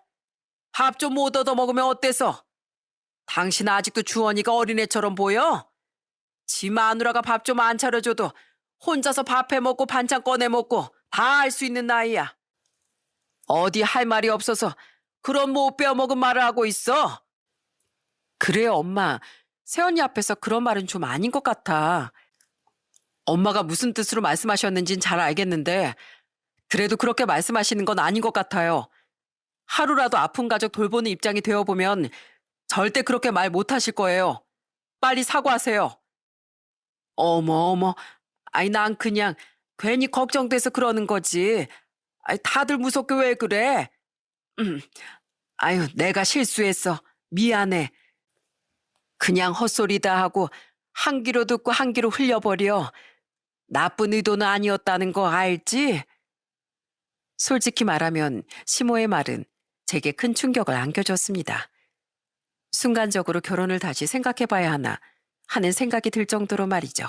밥 좀 못 얻어먹으면 어때서? 당신 아직도 주원이가 어린애처럼 보여? 지 마누라가 밥 좀 안 차려줘도 혼자서 밥 해먹고 반찬 꺼내 먹고 다 할 수 있는 나이야. 어디 할 말이 없어서 그런 못 배워먹은 말을 하고 있어? 그래요, 엄마. 새언니 앞에서 그런 말은 좀 아닌 것 같아. 엄마가 무슨 뜻으로 말씀하셨는진 잘 알겠는데 그래도 그렇게 말씀하시는 건 아닌 것 같아요. 하루라도 아픈 가족 돌보는 입장이 되어보면 절대 그렇게 말 못하실 거예요. 빨리 사과하세요. 어머 어머, 난 그냥 괜히 걱정돼서 그러는 거지. 다들 무섭게 왜 그래? 음, 내가 실수했어. 미안해. 그냥 헛소리다 하고 한 귀로 듣고 한 귀로 흘려버려. 나쁜 의도는 아니었다는 거 알지? 솔직히 말하면 시모의 말은 제게 큰 충격을 안겨줬습니다. 순간적으로 결혼을 다시 생각해봐야 하나 하는 생각이 들 정도로 말이죠.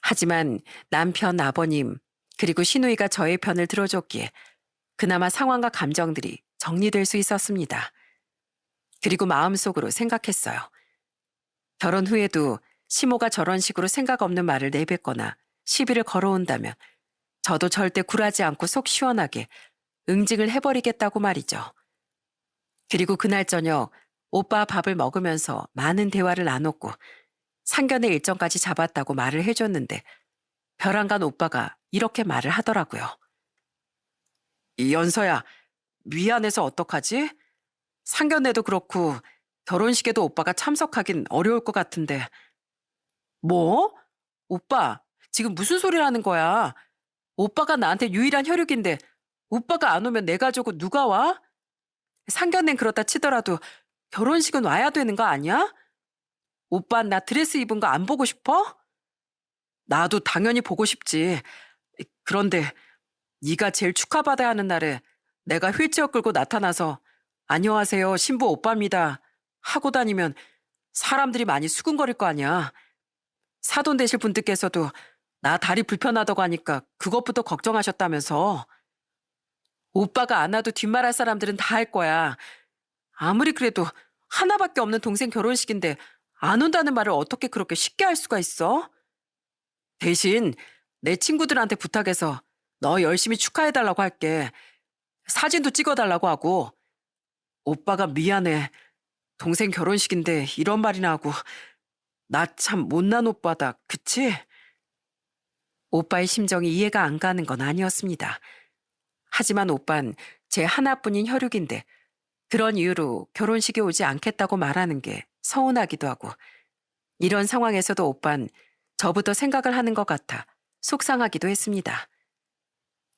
하지만 남편, 아버님, 그리고 시누이가 저의 편을 들어줬기에 그나마 상황과 감정들이 정리될 수 있었습니다. 그리고 마음속으로 생각했어요. 결혼 후에도 시모가 저런 식으로 생각 없는 말을 내뱉거나 시비를 걸어온다면 저도 절대 굴하지 않고 속 시원하게 응징을 해버리겠다고 말이죠. 그리고 그날 저녁 오빠 밥을 먹으면서 많은 대화를 나눴고 상견례 일정까지 잡았다고 말을 해줬는데 벼랑간 오빠가 이렇게 말을 하더라고요. 연서야, 미안해서 어떡하지? 상견례도 그렇고 결혼식에도 오빠가 참석하긴 어려울 것 같은데. 뭐? 오빠, 지금 무슨 소리를 하는 거야? 오빠가 나한테 유일한 혈육인데 오빠가 안 오면 내 가족은 누가 와? 상견례는 그렇다 치더라도 결혼식은 와야 되는 거 아니야? 오빠 나 드레스 입은 거 안 보고 싶어? 나도 당연히 보고 싶지. 그런데 네가 제일 축하받아야 하는 날에 내가 휠체어 끌고 나타나서 안녕하세요, 신부 오빠입니다 하고 다니면 사람들이 많이 수군거릴 거 아니야. 사돈 되실 분들께서도 나 다리 불편하다고 하니까 그것부터 걱정하셨다면서. 오빠가 안 와도 뒷말할 사람들은 다 할 거야. 아무리 그래도 하나밖에 없는 동생 결혼식인데 안 온다는 말을 어떻게 그렇게 쉽게 할 수가 있어? 대신 내 친구들한테 부탁해서 너 열심히 축하해달라고 할게. 사진도 찍어달라고 하고. 오빠가 미안해. 동생 결혼식인데 이런 말이나 하고. 나 참 못난 오빠다. 그치? 오빠의 심정이 이해가 안 가는 건 아니었습니다. 하지만 오빤 제 하나뿐인 혈육인데 그런 이유로 결혼식에 오지 않겠다고 말하는 게 서운하기도 하고 이런 상황에서도 오빤 저부터 생각을 하는 것 같아 속상하기도 했습니다.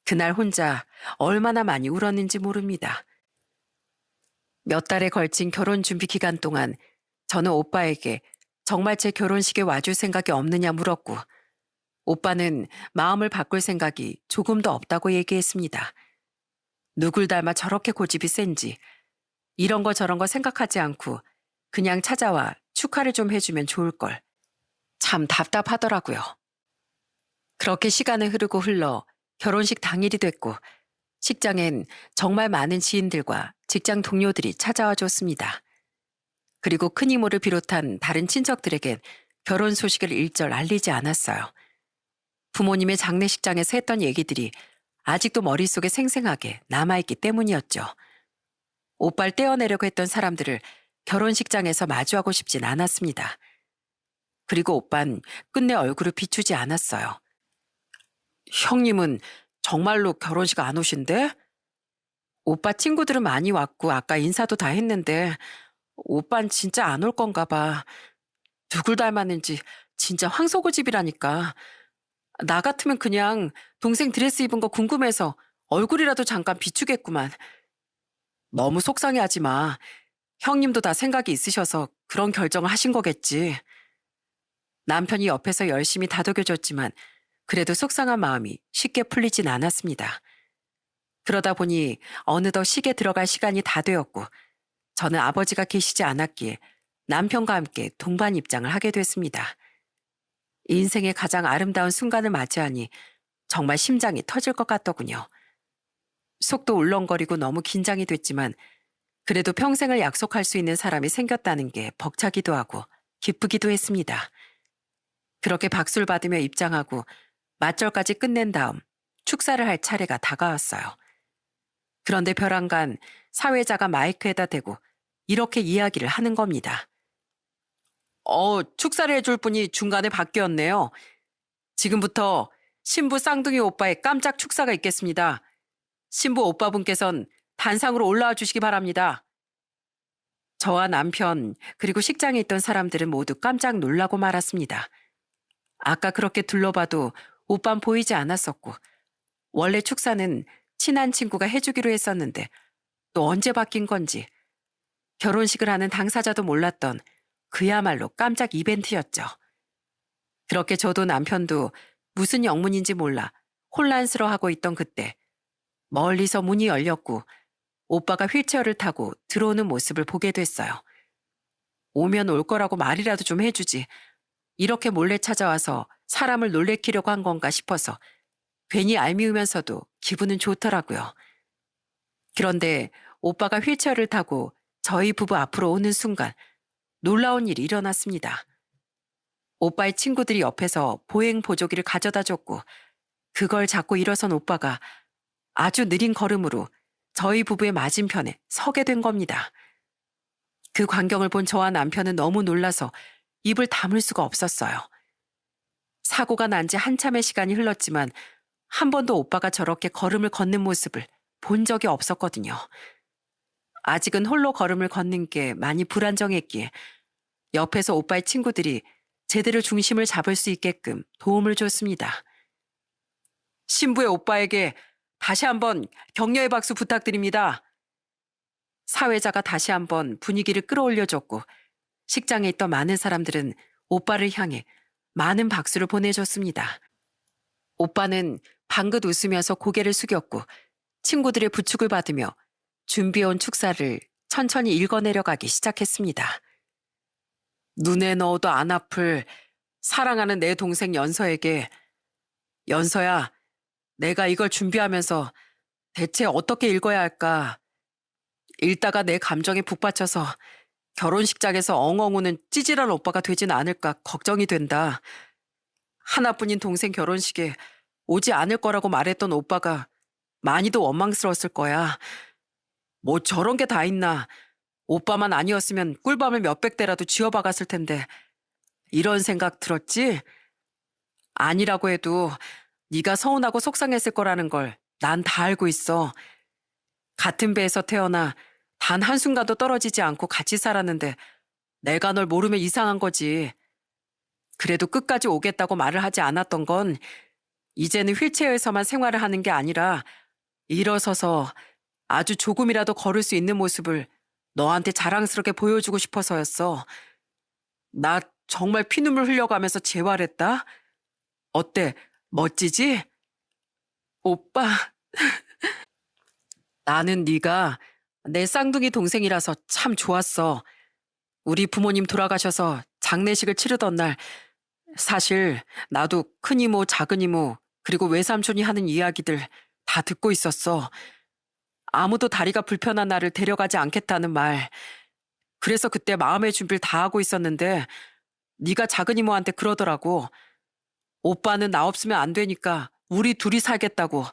그날 혼자 얼마나 많이 울었는지 모릅니다. 몇 달에 걸친 결혼 준비 기간 동안 저는 오빠에게 정말 제 결혼식에 와줄 생각이 없느냐 물었고 오빠는 마음을 바꿀 생각이 조금도 없다고 얘기했습니다. 누굴 닮아 저렇게 고집이 센지 이런 거 저런 거 생각하지 않고 그냥 찾아와 축하를 좀 해주면 좋을 걸. 참 답답하더라고요. 그렇게 시간은 흐르고 흘러 결혼식 당일이 됐고 식장엔 정말 많은 지인들과 직장 동료들이 찾아와 줬습니다. 그리고 큰 이모를 비롯한 다른 친척들에겐 결혼 소식을 일절 알리지 않았어요. 부모님의 장례식장에서 했던 얘기들이 아직도 머릿속에 생생하게 남아있기 때문이었죠. 오빠를 떼어내려고 했던 사람들을 결혼식장에서 마주하고 싶진 않았습니다. 그리고 오빤 끝내 얼굴을 비추지 않았어요. 형님은 정말로 결혼식 안 오신대? 오빠 친구들은 많이 왔고 아까 인사도 다 했는데 오빤 진짜 안 올 건가 봐. 누굴 닮았는지 진짜 황소고집이라니까. 나 같으면 그냥 동생 드레스 입은 거 궁금해서 얼굴이라도 잠깐 비추겠구만. 너무 속상해하지 마. 형님도 다 생각이 있으셔서 그런 결정을 하신 거겠지. 남편이 옆에서 열심히 다독여줬지만 그래도 속상한 마음이 쉽게 풀리진 않았습니다. 그러다 보니 어느덧 식에 들어갈 시간이 다 되었고 저는 아버지가 계시지 않았기에 남편과 함께 동반 입장을 하게 됐습니다. 인생의 가장 아름다운 순간을 맞이하니 정말 심장이 터질 것 같더군요. 속도 울렁거리고 너무 긴장이 됐지만 그래도 평생을 약속할 수 있는 사람이 생겼다는 게 벅차기도 하고 기쁘기도 했습니다. 그렇게 박수를 받으며 입장하고 맞절까지 끝낸 다음 축사를 할 차례가 다가왔어요. 그런데 벼랑간 사회자가 마이크에다 대고 이렇게 이야기를 하는 겁니다. 축사를 해줄 분이 중간에 바뀌었네요. 지금부터 신부 쌍둥이 오빠의 깜짝 축사가 있겠습니다. 신부 오빠분께선 단상으로 올라와 주시기 바랍니다. 저와 남편 그리고 식장에 있던 사람들은 모두 깜짝 놀라고 말았습니다. 아까 그렇게 둘러봐도 오빤 보이지 않았었고 원래 축사는 친한 친구가 해주기로 했었는데 또 언제 바뀐 건지 결혼식을 하는 당사자도 몰랐던 그야말로 깜짝 이벤트였죠. 그렇게 저도 남편도 무슨 영문인지 몰라 혼란스러워하고 있던 그때 멀리서 문이 열렸고 오빠가 휠체어를 타고 들어오는 모습을 보게 됐어요. 오면 올 거라고 말이라도 좀 해주지. 이렇게 몰래 찾아와서 사람을 놀래키려고 한 건가 싶어서 괜히 얄미우면서도 기분은 좋더라고요. 그런데 오빠가 휠체어를 타고 저희 부부 앞으로 오는 순간 놀라운 일이 일어났습니다. 오빠의 친구들이 옆에서 보행 보조기를 가져다 줬고 그걸 잡고 일어선 오빠가 아주 느린 걸음으로 저희 부부의 맞은편에 서게 된 겁니다. 그 광경을 본 저와 남편은 너무 놀라서 입을 다물 수가 없었어요. 사고가 난 지 한참의 시간이 흘렀지만 한 번도 오빠가 저렇게 걸음을 걷는 모습을 본 적이 없었거든요. 아직은 홀로 걸음을 걷는 게 많이 불안정했기에 옆에서 오빠의 친구들이 제대로 중심을 잡을 수 있게끔 도움을 줬습니다. 신부의 오빠에게 다시 한번 격려의 박수 부탁드립니다. 사회자가 다시 한번 분위기를 끌어올려줬고 식장에 있던 많은 사람들은 오빠를 향해 많은 박수를 보내줬습니다. 오빠는 방긋 웃으면서 고개를 숙였고 친구들의 부축을 받으며 준비해온 축사를 천천히 읽어내려가기 시작했습니다. 눈에 넣어도 안 아플 사랑하는 내 동생 연서에게, 연서야, 내가 이걸 준비하면서 대체 어떻게 읽어야 할까? 읽다가 내 감정에 북받쳐서 결혼식장에서 엉엉 우는 찌질한 오빠가 되진 않을까 걱정이 된다. 하나뿐인 동생 결혼식에 오지 않을 거라고 말했던 오빠가 많이도 원망스러웠을 거야. 뭐 저런 게 다 있나. 오빠만 아니었으면 꿀밤을 몇백 대라도 쥐어박았을 텐데. 이런 생각 들었지? 아니라고 해도 네가 서운하고 속상했을 거라는 걸 난 다 알고 있어. 같은 배에서 태어나 단 한순간도 떨어지지 않고 같이 살았는데 내가 널 모르면 이상한 거지. 그래도 끝까지 오겠다고 말을 하지 않았던 건 이제는 휠체어에서만 생활을 하는 게 아니라 일어서서 아주 조금이라도 걸을 수 있는 모습을 너한테 자랑스럽게 보여주고 싶어서였어. 나 정말 피눈물 흘려가면서 재활했다? 어때? 멋지지? 오빠, 나는 네가 내 쌍둥이 동생이라서 참 좋았어. 우리 부모님 돌아가셔서 장례식을 치르던 날 사실 나도 큰이모, 작은이모, 그리고 외삼촌이 하는 이야기들 다 듣고 있었어. 아무도 다리가 불편한 나를 데려가지 않겠다는 말. 그래서 그때 마음의 준비를 다 하고 있었는데 네가 작은이모한테 그러더라고. 오빠는 나 없으면 안 되니까 우리 둘이 살겠다고.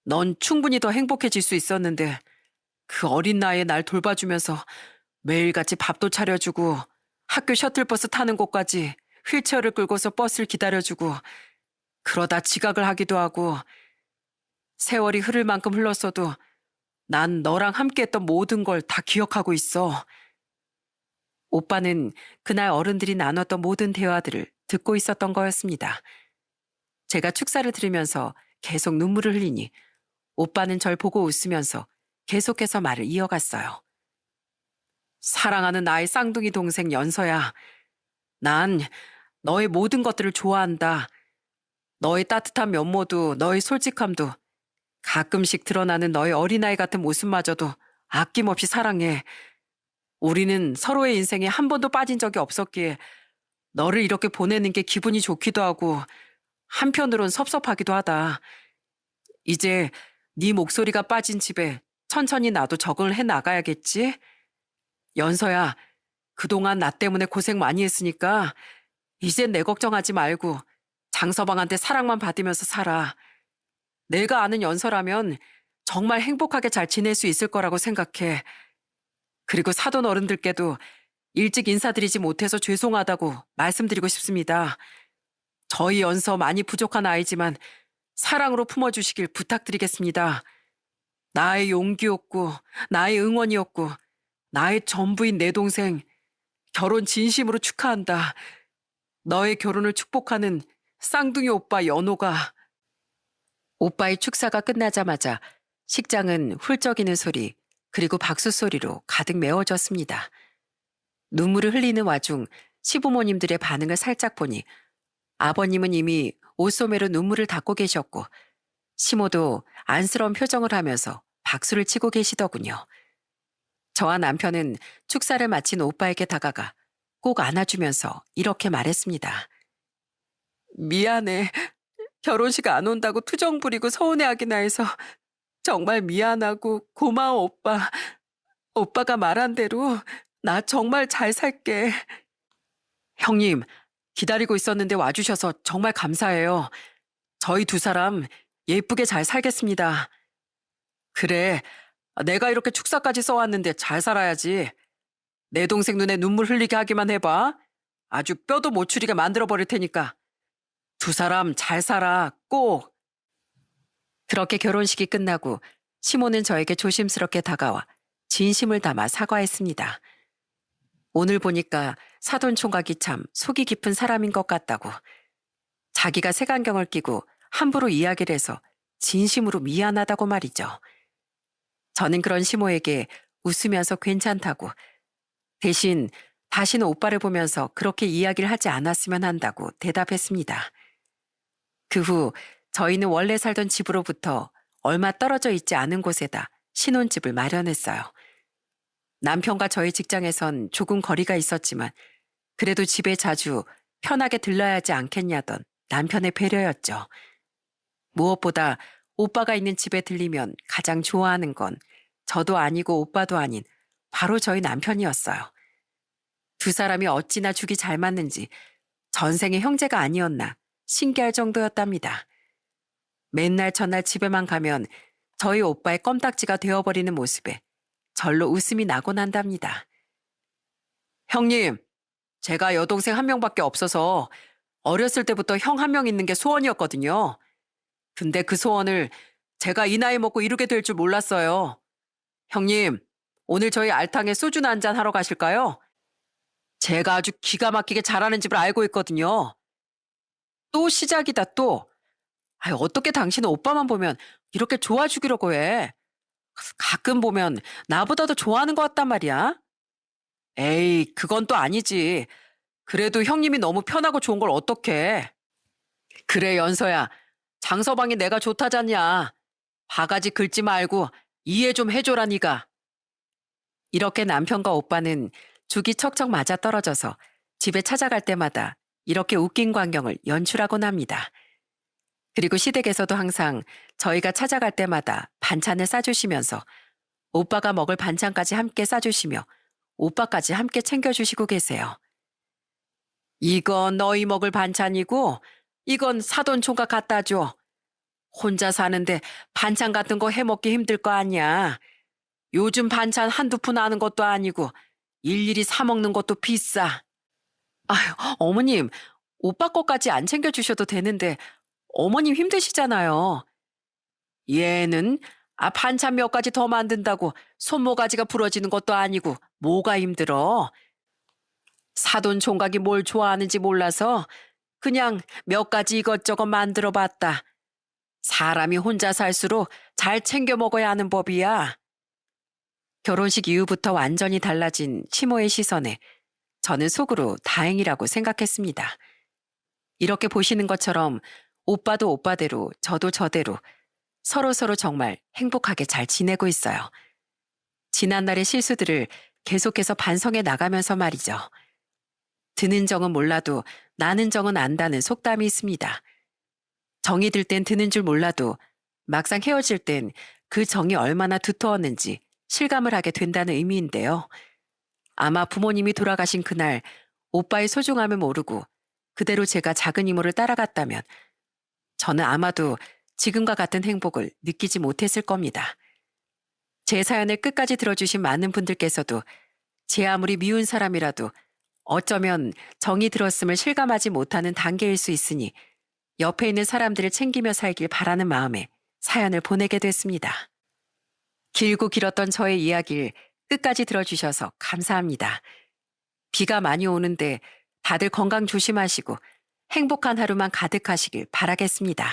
넌 충분히 더 행복해질 수 있었는데 그 어린 나이에 날 돌봐주면서 매일같이 밥도 차려주고 학교 셔틀버스 타는 곳까지 휠체어를 끌고서 버스를 기다려주고 그러다 지각을 하기도 하고 세월이 흐를 만큼 흘렀어도 난 너랑 함께했던 모든 걸 다 기억하고 있어. 오빠는 그날 어른들이 나눴던 모든 대화들을 듣고 있었던 거였습니다. 제가 축사를 들으면서 계속 눈물을 흘리니 오빠는 절 보고 웃으면서 계속해서 말을 이어갔어요. 사랑하는 나의 쌍둥이 동생 연서야. 난 너의 모든 것들을 좋아한다. 너의 따뜻한 면모도 너의 솔직함도 가끔씩 드러나는 너의 어린아이 같은 모습마저도 아낌없이 사랑해. 우리는 서로의 인생에 한 번도 빠진 적이 없었기에 너를 이렇게 보내는 게 기분이 좋기도 하고 한편으론 섭섭하기도 하다. 이제 네 목소리가 빠진 집에 천천히 나도 적응을 해 나가야겠지? 연서야, 그동안 나 때문에 고생 많이 했으니까 이젠 내 걱정하지 말고 장서방한테 사랑만 받으면서 살아. 내가 아는 연서라면 정말 행복하게 잘 지낼 수 있을 거라고 생각해. 그리고 사돈 어른들께도 일찍 인사드리지 못해서 죄송하다고 말씀드리고 싶습니다. 저희 연서 많이 부족한 아이지만 사랑으로 품어주시길 부탁드리겠습니다. 나의 용기였고 나의 응원이었고 나의 전부인 내 동생 결혼 진심으로 축하한다. 너의 결혼을 축복하는 쌍둥이 오빠 연호가. 오빠의 축사가 끝나자마자 식장은 훌쩍이는 소리 그리고 박수 소리로 가득 메워졌습니다. 눈물을 흘리는 와중 시부모님들의 반응을 살짝 보니 아버님은 이미 옷소매로 눈물을 닦고 계셨고 시모도 안쓰러운 표정을 하면서 박수를 치고 계시더군요. 저와 남편은 축사를 마친 오빠에게 다가가 꼭 안아주면서 이렇게 말했습니다. 미안해. 결혼식 안 온다고 투정 부리고 서운해하기나 해서 정말 미안하고 고마워 오빠. 오빠가 말한 대로 나 정말 잘 살게. 형님, 기다리고 있었는데 와주셔서 정말 감사해요. 저희 두 사람 예쁘게 잘 살겠습니다. 그래, 내가 이렇게 축사까지 써왔는데 잘 살아야지. 내 동생 눈에 눈물 흘리게 하기만 해봐. 아주 뼈도 못 추리게 만들어버릴 테니까. 두 사람 잘 살아, 꼭. 그렇게 결혼식이 끝나고 시모는 저에게 조심스럽게 다가와 진심을 담아 사과했습니다. 오늘 보니까 사돈 총각이 참 속이 깊은 사람인 것 같다고. 자기가 색안경을 끼고 함부로 이야기를 해서 진심으로 미안하다고 말이죠. 저는 그런 시모에게 웃으면서 괜찮다고, 대신 다시는 오빠를 보면서 그렇게 이야기를 하지 않았으면 한다고 대답했습니다. 그 후 저희는 원래 살던 집으로부터 얼마 떨어져 있지 않은 곳에다 신혼집을 마련했어요. 남편과 저희 직장에선 조금 거리가 있었지만 그래도 집에 자주 편하게 들러야 하지 않겠냐던 남편의 배려였죠. 무엇보다 오빠가 있는 집에 들리면 가장 좋아하는 건 저도 아니고 오빠도 아닌 바로 저희 남편이었어요. 두 사람이 어찌나 죽이 잘 맞는지 전생의 형제가 아니었나 신기할 정도였답니다. 맨날 전날 집에만 가면 저희 오빠의 껌딱지가 되어버리는 모습에 절로 웃음이 나곤 한답니다. 형님, 제가 여동생 한 명밖에 없어서 어렸을 때부터 형 한 명 있는 게 소원이었거든요. 근데 그 소원을 제가 이 나이 먹고 이루게 될 줄 몰랐어요. 형님, 오늘 저희 알탕에 소주나 한잔 하러 가실까요? 제가 아주 기가 막히게 잘하는 집을 알고 있거든요. 또 시작이다 또. 아유, 어떻게 당신은 오빠만 보면 이렇게 좋아 죽이려고 해. 가끔 보면 나보다도 좋아하는 것 같단 말이야. 에이, 그건 또 아니지. 그래도 형님이 너무 편하고 좋은 걸 어떡해. 그래, 연서야. 장서방이 내가 좋다잖냐. 바가지 긁지 말고 이해 좀 해줘라 니가. 이렇게 남편과 오빠는 죽이 척척 맞아 떨어져서 집에 찾아갈 때마다 이렇게 웃긴 광경을 연출하곤 합니다. 그리고 시댁에서도 항상 저희가 찾아갈 때마다 반찬을 싸주시면서 오빠가 먹을 반찬까지 함께 싸주시며 오빠까지 함께 챙겨주시고 계세요. 이건 너희 먹을 반찬이고 이건 사돈 총각 갖다 줘. 혼자 사는데 반찬 같은 거 해먹기 힘들 거 아니야. 요즘 반찬 한두 푼 하는 것도 아니고 일일이 사 먹는 것도 비싸. 아유, 어머님, 오빠 거까지 안 챙겨주셔도 되는데 어머님 힘드시잖아요. 얘는 반찬 몇 가지 더 만든다고 손모가지가 부러지는 것도 아니고 뭐가 힘들어. 사돈 총각이 뭘 좋아하는지 몰라서 그냥 몇 가지 이것저것 만들어 봤다. 사람이 혼자 살수록 잘 챙겨 먹어야 하는 법이야. 결혼식 이후부터 완전히 달라진 시모의 시선에 저는 속으로 다행이라고 생각했습니다. 이렇게 보시는 것처럼 오빠도 오빠대로 저도 저대로 서로서로 정말 행복하게 잘 지내고 있어요. 지난날의 실수들을 계속해서 반성해 나가면서 말이죠. 드는 정은 몰라도 나는 정은 안다는 속담이 있습니다. 정이 들 땐 드는 줄 몰라도 막상 헤어질 땐 그 정이 얼마나 두터웠는지 실감을 하게 된다는 의미인데요. 아마 부모님이 돌아가신 그날 오빠의 소중함을 모르고 그대로 제가 작은 이모를 따라갔다면 저는 아마도 지금과 같은 행복을 느끼지 못했을 겁니다. 제 사연을 끝까지 들어주신 많은 분들께서도 제 아무리 미운 사람이라도 어쩌면 정이 들었음을 실감하지 못하는 단계일 수 있으니 옆에 있는 사람들을 챙기며 살길 바라는 마음에 사연을 보내게 됐습니다. 길고 길었던 저의 이야기를 끝까지 들어주셔서 감사합니다. 비가 많이 오는데 다들 건강 조심하시고 행복한 하루만 가득하시길 바라겠습니다.